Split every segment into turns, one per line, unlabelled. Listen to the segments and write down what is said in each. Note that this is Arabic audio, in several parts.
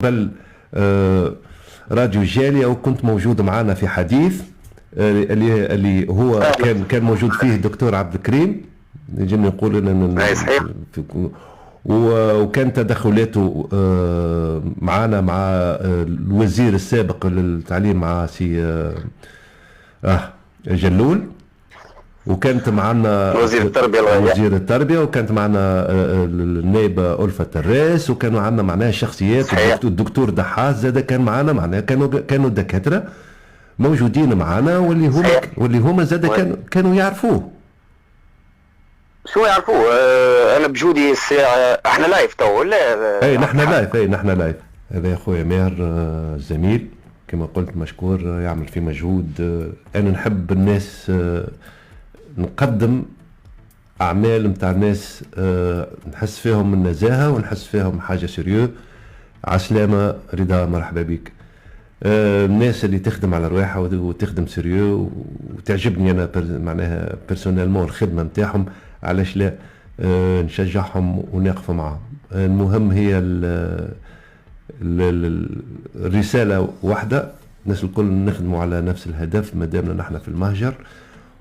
بل راديو جالية، وكنت موجود معنا في حديث اللي هو كان موجود فيه الدكتور عبد الكريم، يجي يقول لنا
صحيح.
وكان تدخلاته معنا مع الوزير السابق للتعليم مع سي جلول، وكانت معنا وزير التربية، وكانت معنا النائبة ألفة الراس، وكانوا عندنا معناها شخصيات، الدكتور دحاس زاد كان معنا، معناها كانوا دكاترة موجودين معنا، واللي هما زاد كانوا يعرفوه.
شو يعرفوه؟ انا بجودي الساعه احنا لايف تو ولا؟
اي نحن لايف. هذا يا خويا ماهر زميل كما قلت مشكور، يعمل في مجهود. انا نحب الناس، نقدم اعمال متاع ناس نحس فيهم النزاهه ونحس فيهم حاجه سيريو. عسلامه رضا، مرحبا بك. الناس اللي تخدم على رواحها وتخدم سيريو وتعجبني انا معناها بيرسونيلمون الخدمه نتاعهم، علاش لا نشجعهم ونقف معهم. المهم هي الرساله واحده، الناس الكل نخدموا على نفس الهدف ما دامنا نحن في المهجر،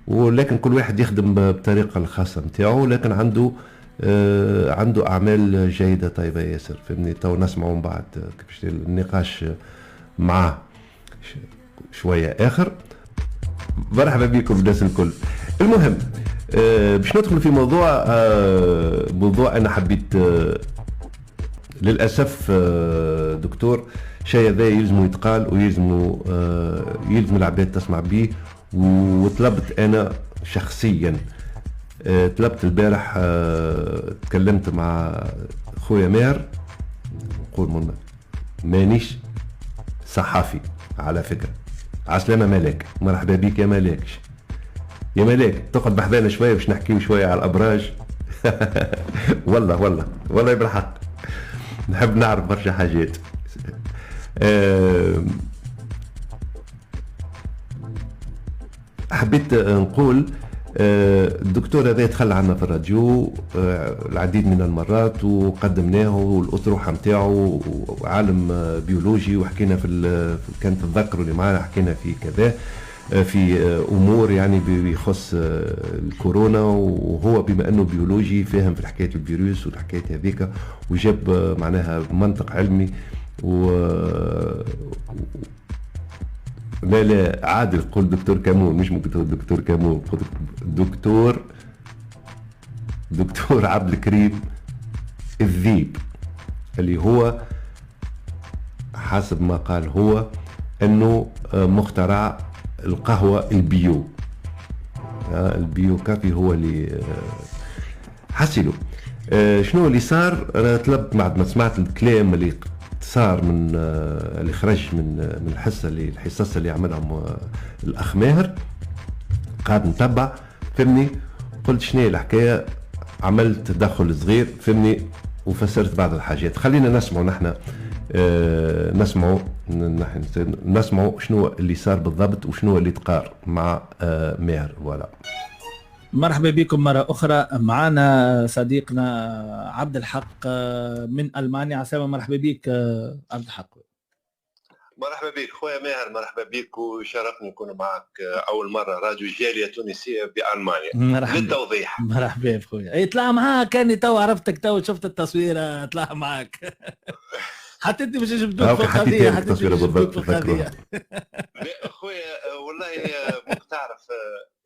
ولكن كل واحد يخدم بطريقه الخاصه نتاعو، لكن عنده اعمال جيده طيبه ياسر. فهمني تو نسمعوا من بعد كيفاش النقاش معاه شويه اخر. مرحبا بكم الناس الكل. المهم باش ندخل في موضوع انا حبيت للاسف دكتور شيء ذا يلزم يتقال ويلزم العباد تسمع به. وطلبت انا شخصيا، طلبت البارح، تكلمت مع خويا ماهر، نقول مانيش صحافي على فكرة. عسلامة ملاك، مرحبا بيك يا ملاك. يا ملاك تقعد بحذانا شوية باش نحكيو شوية على الأبراج. والله بالحق نحب نعرف برشا حاجات. حبيت نقول الدكتور هذا يتخلى عنا في الراديو العديد من المرات، وقدمناه والأطروحة نتاعو، وعالم بيولوجي، وحكينا كانت تتذكروا اللي معنا حكينا في كذا في أمور يعني بيخص الكورونا، وهو بما أنه بيولوجي فاهم في حكاية الفيروس والحكاية هذيك، وجاب معناها منطق علمي لا عادل قول دكتور كامون، مش ممكن دكتور كامون، دكتور عبد الكريم الذيب، اللي هو حسب ما قال هو انه مخترع القهوة البيو. البيو كافي هو اللي حسلوا. شنو اللي صار؟ انا طلبت بعد ما سمعت الكلام اللي صار من اللي خرج من الحصص اللي عملهم الاخ ماهر، قاعد نتبع فهمني، قلت شنو الحكايه، عملت تدخل صغير فهمني وفسرت بعض الحاجات. خلينا نسمعوا نحن نسمعوا شنو اللي صار بالضبط وشنو اللي تقار مع ماهر. ولا
مرحبا بكم مرة أخرى. معنا صديقنا عبد الحق من ألمانيا. عسلامة، مرحبا بك عبد الحق.
مرحبا بك خويا ماهر، مرحبا بك، وشرفني نكون معك أول مرة راديو جالية تونسية بألمانيا. للتوضيح
مرحبا بخويا. اي طلع معاك، كاني تو عرفتك، تو شفت التصوير طلع معاك. حتى انت مش جبدوك في القضيه، حتى انت مش جبدوك في القضيه.
لا اخويا والله ممكن تعرف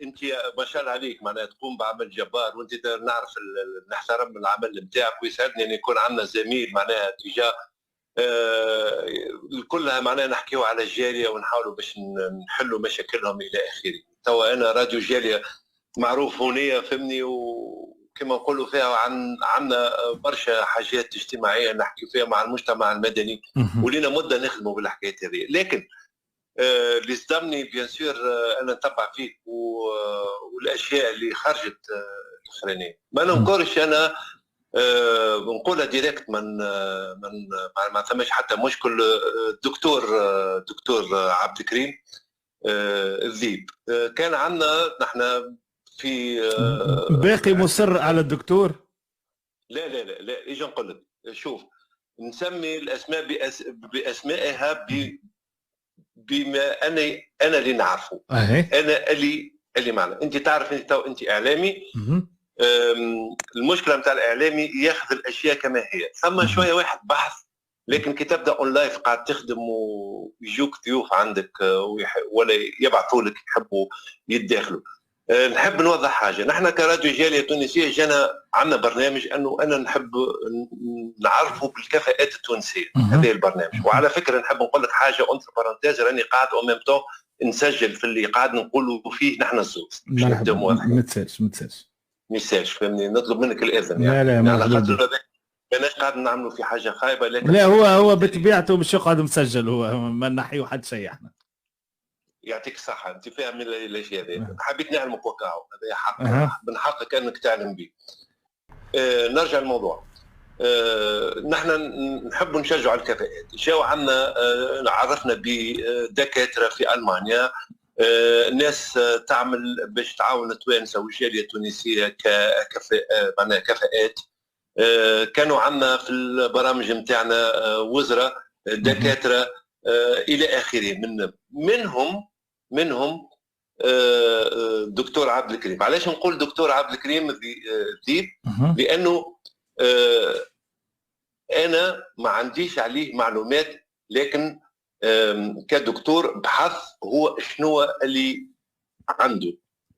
انت ما شاء الله عليك معناها تقوم بعمل جبار، وانت نعرف نحترم العمل نتاعك، ويسعدني ان يكون عندنا زميل معناها تجاه كلها معناها نحكيو على الجاليه ونحاولوا باش نحلوا مشاكلهم الى اخره. توا انا راديو جاليه معروف هونيه فهمني، وكما نقولوا فيها عندنا برشا حاجات اجتماعيه نحكي فيها مع المجتمع المدني، ولينا مده نخدموا بالحكايات هذه. لكن اللي صدمني بيان سور انا نتبع فيك والاشياء اللي خرجت الاخرانيه، ما ننكرش انا بنقولها ديريكت من ما ثماش حتى مشكل. دكتور عبد الكريم الذيب كان عندنا نحن في
باقي مصر على الدكتور.
لا ايش نقول لك، شوف نسمي الاسماء باسمائها بما انا اللي نعرفه. انا اللي معنا. انت تعرف انت اعلامي. المشكله نتاع الاعلامي ياخذ الاشياء كما هي. ثم شويه واحد بحث، لكن كي تبدا اون لايف قاعد تخدم ويجوك ضيوف عندك ولا يبعثوا لك يحبوا يتداخلوا. نحب نوضح حاجه، نحن كراديو جاليه تونسيه جانا عندنا برنامج انه انا نحب نعرفوا بالكفاءات التونسيه. هذا البرنامج. وعلى فكره نحب نقول لك حاجه اونتر بارونتيز، راني قاعد او ميم طون نسجل في اللي قاعد نقولوا فيه نحن الزوز.
ما تسالش
فهمني، نطلب منك الاذن
يعني
على خاطر ماناش قاعد نعملوا في حاجه خايبه. لكن
لا هو بطبيعته مش يقعد مسجل، هو ما نحيو حد شيء. احنا
يعطيك الصحه، انت فاهم الاشياء هذه. حبيت نعلمك وكاو، هذا حق من حقك انك تعلم به. نرجع للموضوع. نحن نحب نشجع الكفاءات. جاو عندنا عرفنا بدكاتره في المانيا، ناس تعمل باش تعاون التوانسه والجاليه التونسيه معناها كفاءات. كانوا عندنا في البرامج نتاعنا وزراء، دكاتره الى اخره. منهم دكتور عبد الكريم. علاش نقول دكتور عبد الكريم ذيب؟ لانه انا ما عنديش عليه معلومات، لكن كدكتور بحث هو شنو اللي عنده،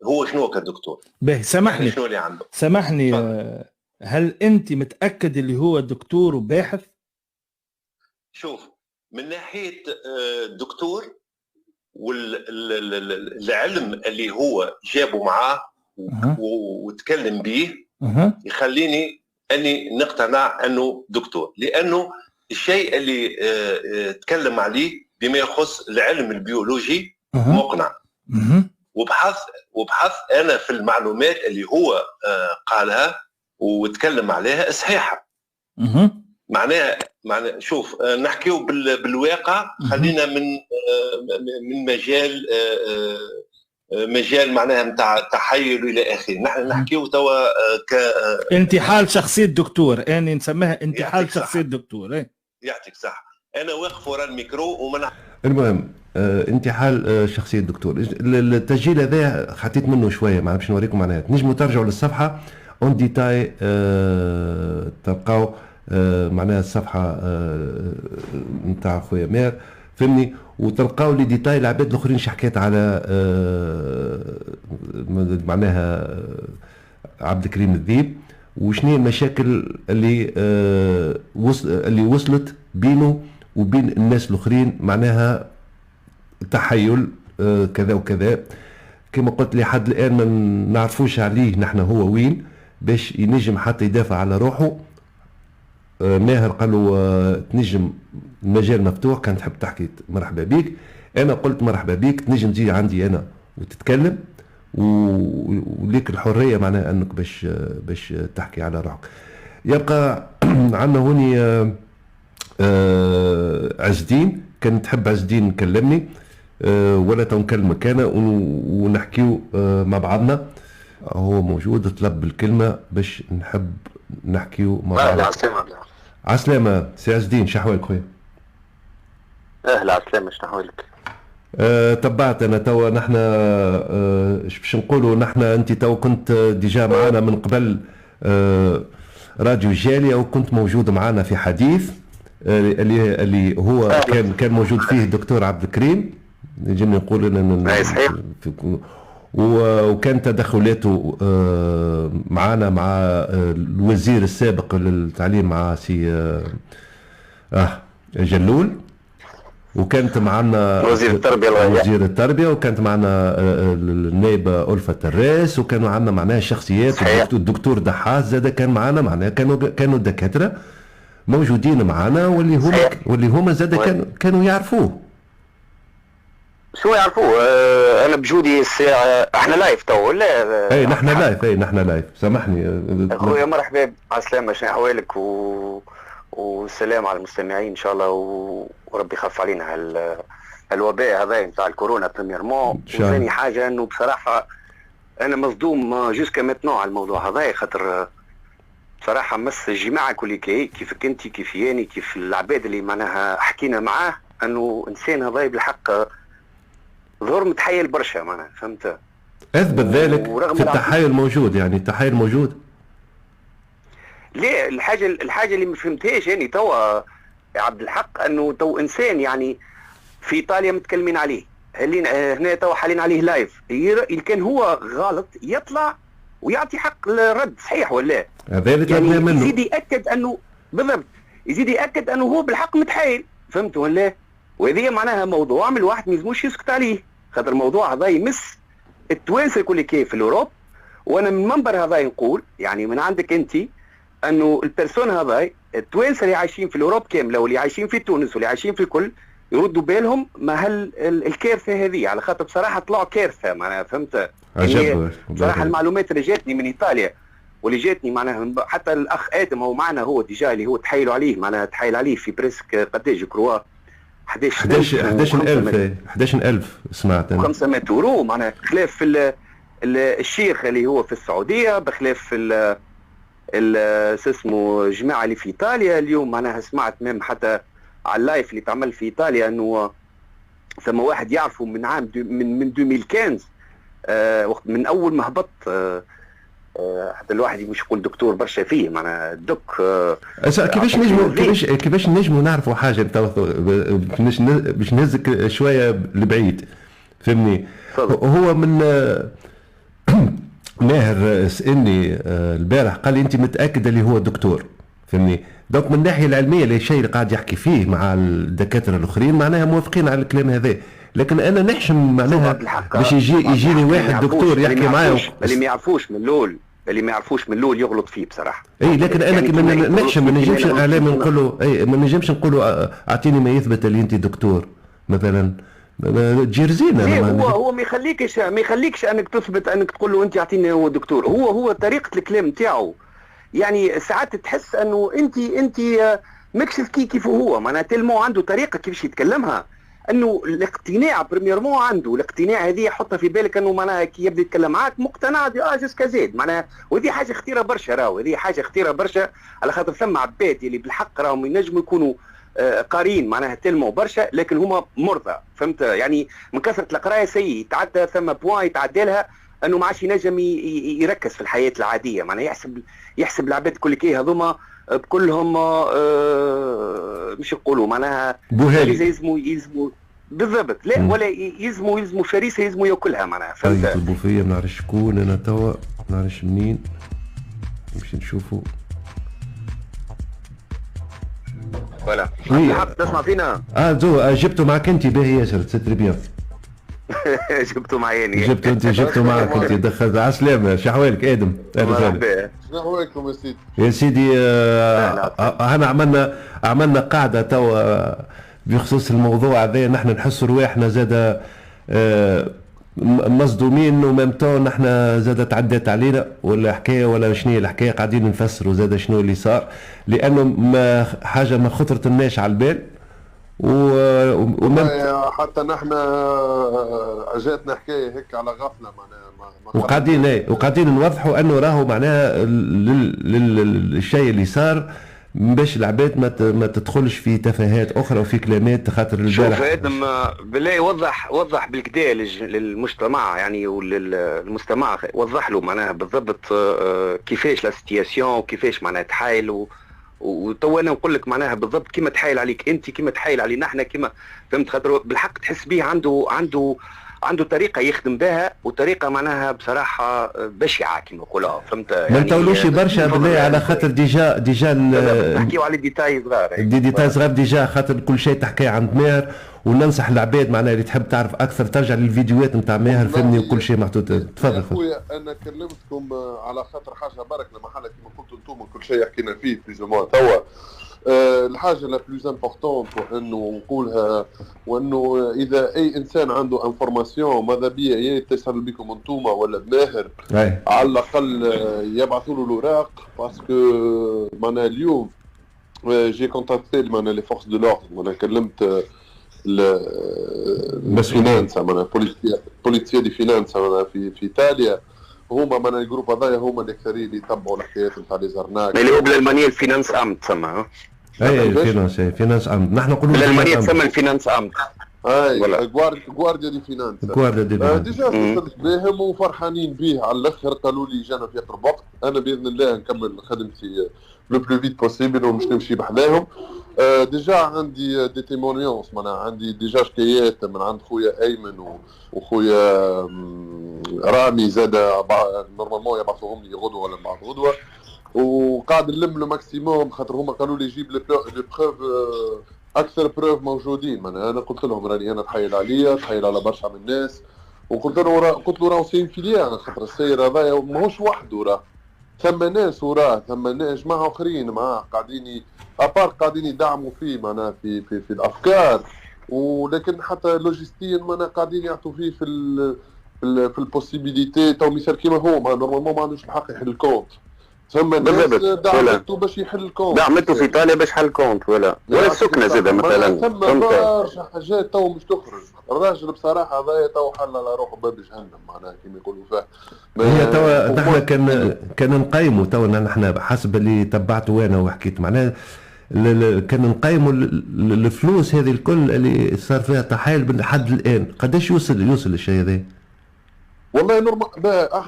هو شنو كدكتور.
به سامحني
شنو اللي عنده.
سامحني، هل انت متاكد اللي هو دكتور وباحث؟
شوف، من ناحيه الدكتور والعلم اللي هو جابه معاه وتكلم به يخليني اني نقتنع انه دكتور، لانه الشيء اللي تكلم عليه بما يخص العلم البيولوجي مقنع. وبحث انا في المعلومات اللي هو قالها وتكلم عليها صحيحه. معناها شوف، نحكيو بالواقع. خلينا من مجال معناها نتاع تحيل الى اخره. نحن نحكيو توا
انتحال شخصيه الدكتور، اني نسميها انتحال شخصيه الدكتور.
يعطيك صح. انا واقف ورا الميكرو ومن
المهم انتحال شخصيه الدكتور. التسجيل هذا حطيت منه شويه، ما باش نوريكم معناها. تنجموا ترجعوا للصفحه اون ديتاي، تلقاو معناها الصفحه نتاع خويا ماهر، فهمني، وتلقاو لي ديتاي العباد الاخرين حكيت على معناها عبد الكريم الذيب، وشنو المشاكل اللي وصلت بينه وبين الناس الاخرين، معناها تحيل كذا وكذا. كما قلت لحد الان ما نعرفوش عليه نحن هو وين باش ينجم حتى يدافع على روحه. ماهر قال له تنجم، المجال مفتوح، كان تحب تحكي مرحبا بيك. انا قلت مرحبا بيك، تنجم تجي عندي انا وتتكلم، وليك الحريه معناها انك باش تحكي على روحك. يبقى عندنا هوني عز الدين. كان تحب عز الدين نكلمني ولا تنكلمك انا ونحكيو مع بعضنا. هو موجود، طلب الكلمه باش نحب نحكيو مع بعض. عسلامة سي عز الدين، شحوالك خويا؟
اهلا عسلامة، شحوالك؟
تبعت انا توا. نحن باش نقولوا نحن، انت تو كنت ديجا معنا من قبل راديو جالية، وكنت موجود معنا في حديث اللي هو كان موجود فيه الدكتور عبد الكريم. نجم نقول ان
صحيح،
وكان تدخلاته معنا مع الوزير السابق للتعليم مع سي جلول، وكانت معنا وزير التربية، وكانت معنا النائبة ألفة الراس، وكانوا عندنا معناها شخصيات. الدكتور دحاس زاد كان معنا، معناها كانوا دكاترة موجودين معنا، واللي هما زاد كانوا يعرفوه.
شو يعرفوه؟ انا بجودي الساعه احنا لايف تو ولا؟
اي نحن لايف. سامحني
اخويا، مرحبا، على السلامه، شنو احوالك؟ والسلام على المستمعين ان شاء الله، وربي يخف علينا الوباء هذا نتاع الكورونا بريميرمون. وثاني حاجه انه بصراحه انا مصدوم جوسكا ماتنو على الموضوع هذا، خاطر بصراحه مس الجماعه كليكي، كيفك انت كيف ياني كيف العباد اللي معناها حكينا معاه، انه انسان هذا بالحق ظهر متحيل برشا معناها، فهمت؟
اثبت ذلك في التحايل موجود، يعني التحايل موجود.
ليه الحاجه اللي ما فهمتهاش يعني توا يا عبد الحق، انه تو انسان يعني في ايطاليا متكلمين عليه، هنا توا حالين عليه لايف، كان هو غلط يطلع ويعطي حق الرد، صحيح ولا
هذا اللي طلبناه منه.
يزيد ياكد انه بالضبط، يزيد ياكد انه هو بالحق متحايل، فهمت ولا؟ وهذه معناها موضوع من الواحد ما يلزموش يسكت عليه، خاطر الموضوع هذا يمس التوانسه الكل كيف في الاوروب. وانا من منبر هذا نقول يعني من عندك انت انه البيرسون هذا التوانسه اللي عايشين في الاوروب كامله واللي عايشين في تونس واللي عايشين في الكل يردوا بالهم ما الكارثه هذه، على خاطر بصراحه طلعوا كارثه معناها، فهمت؟
عجب
بصراحه المعلومات اللي جاتني من ايطاليا واللي جاتني معناها حتى الاخ ادم هو معنا، هو ديجا اللي هو تحايلوا عليه معناها، تحايل عليه في بريسك قداش كروا
11000 سمعت انا
500 يورو معناها، بخلاف في الشيخ اللي هو في السعوديه، بخلاف في اسمه جماعه اللي في ايطاليا. اليوم معناها سمعت ميم حتى على اللايف اللي تعمل في ايطاليا انه ثم واحد يعرفه من عام من 2015 وقت من اول ما هبط حتى الواحد مش يقول دكتور برشا فيه معناها الدك.
كيفاش نجموا نعرفوا حاجه باش نهزك شويه لبعيد، فهمني؟ هو من ماهر سألني البارح قال لي انت متاكد اللي هو دكتور، فهمني؟ دونك من الناحيه العلميه الشيء اللي قاعد يحكي فيه مع الدكاتره الاخرين معناها موافقين على الكلام هذا، لكن انا نحشم معناها باش يجيني واحد دكتور يحكي معايا
اللي ما يعرفوش من الاول يغلط فيه بصراحه.
اي لكن انا كما نحشم ما نجمش الاعلام نقول له اي ما نجمش نقول له اعطيني ما يثبت اللي انت دكتور مثلا، تجي رزينه.
هو ما يخليكش انك تثبت انك تقول له انت اعطيني هو دكتور. هو طريقه الكلام نتاعو يعني ساعات تحس انه انت مكشف كيف هو معناها تلمو عنده طريقه كيفاش يتكلمها، انه الاقتناع بريميرمون عنده الاقتناع هذه، حطها في بالك انه معناها كي يبدا يتكلم معاك مقتنع جوسكا زيد معناها، وهذه حاجه خطيره برشا، هذه حاجه خطيره برشا، على خاطر ثم عباد اللي بالحق راهم ينجموا يكونوا قارين معناها تلموا برشا لكن هما مرضى، فهمت؟ يعني من كثره القرايه سيء يتعدى ثم بوان يتعدى لها انه ما عادش ينجم يركز في الحياه العاديه، معناها يحسب العباد كل كي هذوما بكلهم مش يقولوا معناها يلزموا بالضبط، لا ولا يلزموا فريسه يلزموا ياكلها معناها، فهمت؟
يطلبوا فيا ما نعرفش شكون انا توا، ما نعرفش منين نمشي نشوفوا.
فوالا حق تسمع فينا؟
جبته معك انت باهي ياسر ستري بيان.
جبته معايا
جبته معك انت دخلت على السلامة. شو احوالك ادم؟
اهلا شنو احوالكم
يا سيدي؟ احنا عملنا قاعدة توا بخصوص الموضوع هذا، نحن نحس رواحنا زاد مصدومين وممتون، نحن زاد تعدت علينا ولا حكايه ولا شنو الحكايه، قاعدين نفسروا زاد شنو اللي صار، لانه ما حاجه ما خطرت الناس على البال
حتى نحن اجاتنا حكايه هيك على غفله معناها
وقاعدين نوضحوا انه راهو معناها للشيء اللي صار باش العباد ما تدخلش في تفاهات اخرى وفي كلامات، خاطر البارح
شوف ادم بالله وضح بالكدا للمجتمع يعني وللمستمع، وضح له معناها بالضبط كيفاش لا سيتياسيون وكيفاش معناها تحايل وتو انا نقول لك معناها بالضبط كيما تحايل عليك انت، كيما تحايل علينا احنا، كيما فهمت؟ خاطر بالحق تحس به عنده طريقه يخدم بها وطريقه معناها بصراحه بشعه كيما نقولوها، فهمت؟
يعني ما نطولوش برشا بالله على خاطر ديجا
نحكيو على ديتاي صغار،
ديتاي صغار ديجا، خاطر كل شيء تحكي عند ماهر، وننصح العباد معناها اللي تحب تعرف اكثر ترجع للفيديوهات نتاع ماهر، فهمني وكل شيء محطوط. تفضل
خويا. انا كلمتكم على خاطر حاجه برك لما حالة كيما قلتوا انتم كل شيء حكينا فيه بليز موا توا. الحاجه لا بلوز امبورطونت وانه نقولها، وانه اذا اي انسان عنده انفورماسيون ماذا بيا يتصل بكم انتم ولا بماهر على الاقل يبعثوا له الاوراق، باسكو معناها اليوم جي كونتاكتي معناها لي فورس دو لوردر، وانا كلمت الفينانس معناها بوليسيا دي فينانس معناها في ايطاليا، هما من الجروب هذايا هما الاكثرين اللي يتبعوا الحكايات نتاع لي زرناك
اللي هو بالالمانيه الفينانس امت تسمى.
اي فينانس امت، نحن نقولوا
بالالمانيه تسمى الفينانس امت.
اي جوارديا دي فينانس. ديجا اتصلت بهم وفرحانين به على الاخر، قالوا لي جانا في اقرب وقت. انا باذن الله نكمل خدمتي لو بلو فيت بوسيبل ومش نمشي بحذاهم. ديجا عندي دي تيمونيونس، معناها عندي ديجا حكايات من عند خويا ايمن وخويا رامي زاد نورمالمون يبعثوهم لي غدوه ولا بعد غدوه، وقاعد نلم لو ماكسيموم خاطر هما قالوا لي جيب لي بروف اكثر بروف موجودين. انا قلت لهم راني انا تحايل عليا، تحايل على برشا من الناس، وقلت له راهو سين فيليا خاطر السير هذايا ماهوش وحده، راه ثم ناس وراه ثم ناس جماعه اخرين معاه قاعدين ابار قاعدين يدعموا فيه معناها في الافكار، ولكن حتى لوجستيا معناها قاعدين يعطوا فيه في البوسيبيليتي. تو مثال كيما هو نورمالمون ما عندوش الحق يحل الكونت، ثم ناس دعمته باش يحل الكونت،
دعمته في ايطاليا باش حل الكونت ولا السكنه زاده مثلا.
ثم برشا حاجات تو مش تخرج. الراجل بصراحه هذايا تو حل على روحه باب جهنم معناها كيما يقولوا فيه.
هي تو نحن كان نقيموا تو نحن حسب اللي تبعته انا وحكيت معناها كان نقيموا الفلوس هذه الكل اللي صار فيها تحايل لحد الان قداش يوصل الشيء هذا؟
والله نورمال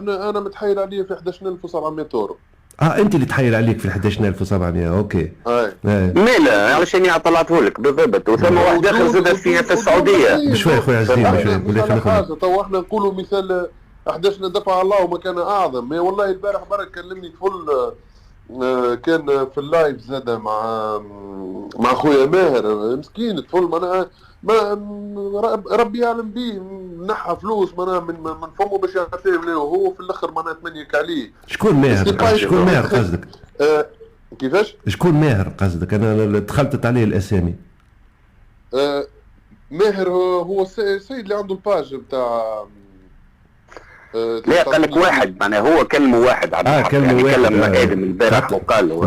انا متحايل عليه في 11700 يورو.
انت اللي تحايل عليك في 11700. اوكي.
مالا علشان طلعته لك بالضبط. وثم واحد اخر زاد فيها في السعوديه.
بشوي خويا عزيزي بشوي.
حاجه تو احنا نقولوا مثال 11 دفع الله ومكان اعظم. ما والله البارح برك كلمني فل كان في اللايف زاد مع خويا ماهر مسكين طفل ما ربي يعلم بيه نحى فلوس من فمه باش يعطيه له هو في الاخر تمنيك عليه.
شكون ماهر قصدك؟
كيفاش؟
شكون ماهر قصدك؟ انا دخلت عليه الاسامي.
ماهر هو السيد اللي عنده الباج بتاع
لا قال لك واحد معناها هو كلمه واحد عبد الحق كلم ادم البارح وقال له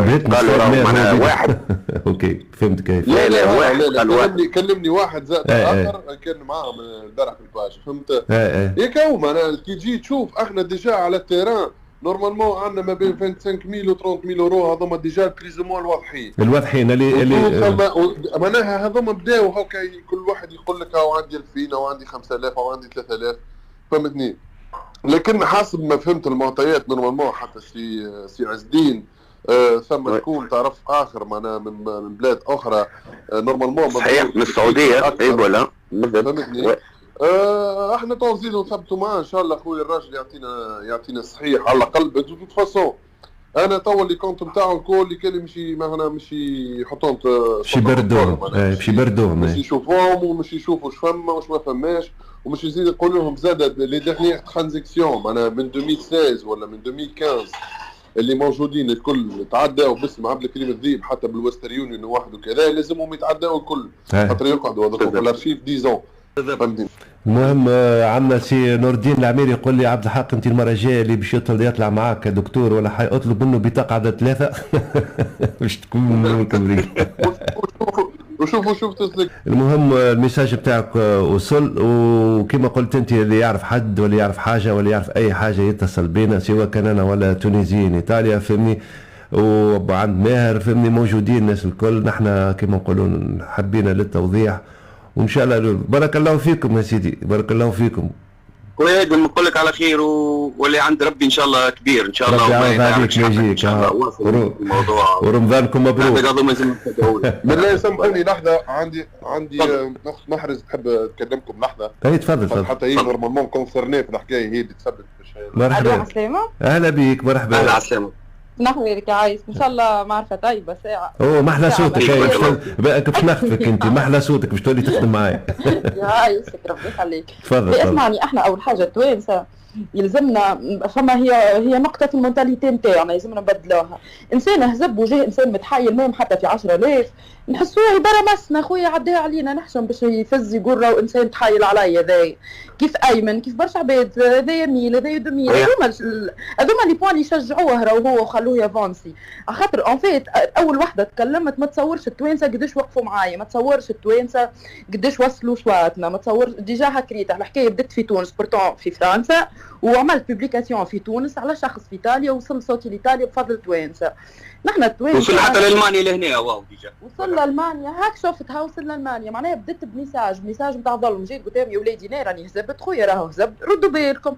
معناها واحد.
اوكي فهمت كيف.
لا واحد كلمني واحد زاد اخر كان معاهم البارح في الباج فهمت. هيك هو معناها كي تجي تشوف احنا ديجا على التيران نورمالمون عندنا ما بين 25000 و 30000 يورو هذوما ديجا بليزومون الواضحين اللي معناها هذوما بداو هكا كل واحد يقول لك هاو عندي 2000 او عندي 5000 او عندي 3000 فهمتني. لكن حسب ما فهمت المعطيات نورمالمون حتى سي عز الدين ثم تكون تعرف اخر معناها من بلاد اخرى نورمالمون
صحيح من السعوديه طيب ولا
فهمتني. احنا تو نزيدو نثبتوا معاه ان شاء الله خويا الراجل يعطينا الصحيح على الاقل. دو فاسون انا تو اللي كونت نتاعو الكل اللي كان مشي يحطوهم
شي بردوهم
مش يشوفوهم ومش يشوفوا واش فما واش ما فماش ومش يزيد يقول لهم زاد لي ديرنيير ترانزاكسيون معناها من 2016 ولا من 2015 اللي موجودين الكل تعداوا باسم عبد الكريم الذيب حتى بالوستر يونيون واحد وكذا لازمهم يتعداوا الكل خاطر يقعدوا هذوك في الارشيف 10 فهمتني.
المهم عندنا سي نور الدين العميري يقول لي عبد الحق انت المره الجايه اللي باش يطلع معاك كدكتور ولا حي اطلب منه بطاقه عدد 3 باش تكون مكملين.
وشوف تسلك.
المهم الميساج بتاعك وصل وكما قلت انت اللي يعرف حد ولا يعرف حاجه ولا يعرف اي حاجه يتصل بينا سواء كان انا ولا تونسيين ايطاليا فهمني وعند ماهر فهمني موجودين الناس الكل. نحن كما نقولون حبينا للتوضيح وان شاء الله بارك الله فيكم يا سيدي بارك الله فيكم.
وهذا نقول لك على خير واللي عند ربي ان شاء الله كبير ان شاء الله
وما يعينك يجيك الموضوع ورمضانكم مبروك.
بالله سامحوني لحظه عندي اخت محرز تحب تكلمكم لحظه.
اي تفضل
حتى هي نورمالمون كونسيرني في الحكايه هي اللي تثبت في الشيء.
مرحبا اهلا بيك مرحبا.
اهلا عسلامه.
نحويرك يا عايش ان شاء الله معرفة طيبة ساعة.
محلى صوتك باش نخفك انت محلى صوتك باش تولي تخدم معايا.
يا عايشك ربي يخليك.
تفضل
اسمعني احنا اول حاجة التوانسة يلزمنا فما هي نقطة في المونتاليتي نتاعنا يلزمنا نبدلوها. انسان هزب وجه انسان متحايل مهم حتى في 10000 نحسوه يبرا مسنا خويا عداها علينا نحشم باش يفز يقول راهو انسان تحايل عليا ذاي كيف ايمن كيف برشا عباد هذا يميل هذا يدميل هذوما لي بوان يشجعوه راهو هو وخلوه يافونسي على خاطر اون فيت اول وحده تكلمت ما تصورش التوانسه قداش وقفوا معايا ما تصورش التوانسه قداش وصلوا صواتنا ما تصور ديجا هكريت الحكايه بدات في تونس برتون في فرنسا وعملت بوبليكاسيون في تونس على شخص في ايطاليا، وصل صوتي لايطاليا بفضل توانسه. نحن التوانسه
وصل حتى لالمانيا لهنا. واو ديجا
وصل لالمانيا، هاك شفتها وصل لالمانيا. معناها بدت بميساج نتاع ظلم، جيت قلت لهم يا ولادي انا راني هزبت خويا راهو هزب، ردوا بالكم.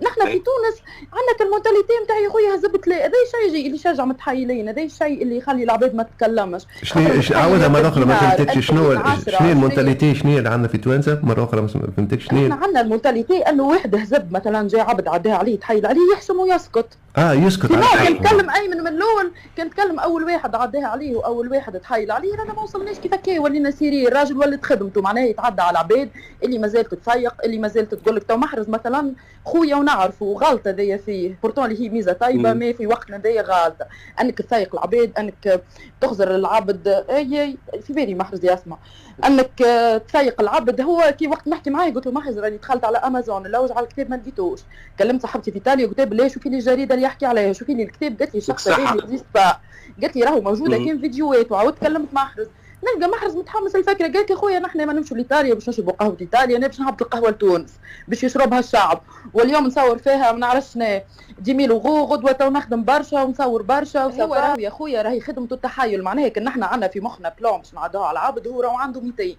نحن في تونس عندنا المونتاليتي نتاع يا خويا هزبت لي، هذا الشيء اللي يشجع متحايلين، هذا الشيء اللي يخلي العباد ما تتكلمش.
شنو عاودها مره اخرى ما فهمتكش شنو المونتاليتي، شنو اللي عندنا في توانسه مره اخرى ما فهمتكش شنو.
احنا عندنا المونتاليتي انه واحد هزب مثلا جاي عبد عداه عليه تحايل عليه يحشم ويسكت.
يسكت على
كان نتكلم ايمن من الاول، كان نتكلم اول واحد عداه عليه واول واحد تحايل عليه، رانا ما وصلناش كيف هكا ولينا سيرين. الراجل ولد خدمته معناها يتعدى على العباد اللي ما زالت تفيق، اللي ما زالت تقول لك تو محرز مثلا خويا ونعرفوا غلطه ذي فيه، بورتون اللي هي ميزه طيبه ما في وقتنا ذي غلطه، انك تفيق العباد، انك تخزر العبد. اي في بالي محرز يسمع انك تفيق العبد. هو كي وقت نحكي معاه قلت له محرز راني دخلت على امازون نلوج على الكتاب ما لقيتوش، كلمت صاحبتي في ايطاليا قلت لها شوفي لي الجريده اللي يحكي عليها، شوفي لي الكتاب. قالت لي الشخص هذا اكزيست با، قالت لي راهو موجوده كاين فيديوهات. وعاودت كلمت محرز، نلقى محرز متحمس الفكره، قالت لي خويا نحن ما نمشوا لايطاليا باش نشربوا قهوه ايطاليا، انا باش نهبط القهوه لتونس باش يشربها الشعب، واليوم نصور فيها ما نعرفش شنو 10,000 غو، غدوه تو نخدم برشا ونصور برشا. هو راهو يا خويا راهي خدمته التحايل، معناها كان نحن عندنا في مخنا بلان باش نعدوها على العبد، هو راهو عنده 200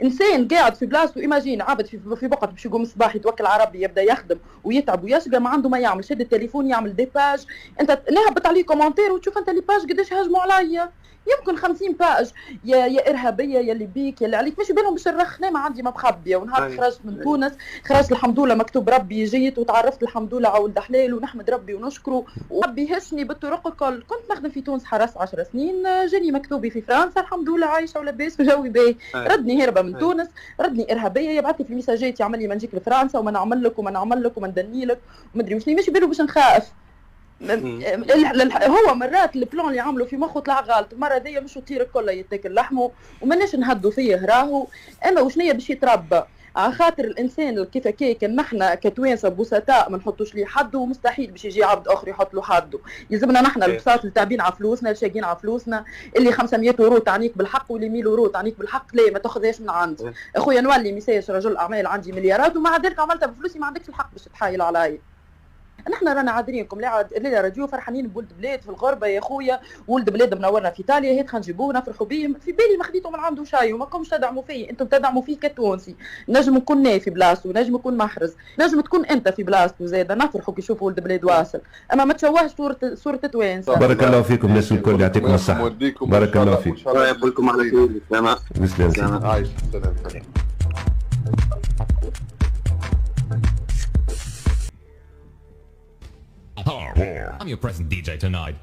انسان قاعد في بلاصته. ايماجين عبد في بقعه باش يقوم الصباح يتوكل على ربي يبدا يخدم ويتعب ويشقى، ما عنده ما يعمل، شد التليفون يعمل دي باج، انت نهبط عليه كومنتير وتشوف انت لي باج قداش هاجموا عليا، يمكن 50 باج يا ارهابيه يا اللي بيك يا اللي عليك، مش بالهم باش نرخنا ما عندي ما مخبيه. ونهار خرجت من تونس، خرجت الحمد لله مكتوب ربي جيت، وتعرفت الحمد لله على ولد حلال ونحمد ربي ونشكره، وربي هشني بالطرق الكل. كنت نخدم في تونس حرس 10 سنين، جاني مكتوبي في فرنسا الحمد لله عايشه ولاباس وجوي باهي. ردني هربه من تونس، ردني ارهابيه، يبعث لي في الميساجات يعمل لي ما نجيك لفرنسا وما نعمل لك وما نعمل لك وما ندني لك ومدري وشني، مش بالو باش نخاف. هو مرات البلان اللي عملوا في مخه طلع غلط، المره دي مش طير كله يتاكل لحمه وماناش نهدوا فيه راهو. اما وشنيا باش يتربى على خاطر الانسان كيف هكاك نحن كتوانسه بسطاء ما نحطوش ليه حد، ومستحيل باش يجي عبد اخر يحط له حده. يلزمنا نحن البساط اللي تابعين على فلوسنا، اللي شاقين على فلوسنا، اللي 500 يورو تعنيك بالحق واللي 100 يورو تعنيك بالحق، لا ما تاخذهاش من عندي. اخويا نولي ميساج رجل اعمال عندي مليارات ومع ذلك عملتها بفلوسي، ما عندكش الحق باش تحايل علي. نحن رانا عادرينكم لا راديو فرحانين بولد بلاد في الغربه يا خويا، ولد بلاد منورنا في ايطاليا، هات خنجيبوه نفرحوا بيه، في بالي ما خديتوا من عنده شيء وما كنتش تدعموا فيه، انتم تدعموا فيه كتونسي. نجم نكون في بلاصتو، نجم نكون محرز، نجم تكون انت في بلاصتو زاده، نفرحوا كي يشوفوا ولد بلاد واصل، اما ما تشوهش صوره توانسه.
بارك الله فيكم الناس الكل، يعطيكم الصحه. بارك الله فيكم.
يقولكم على خير.
سلام.
عايش. سلام.
I'm your present DJ tonight.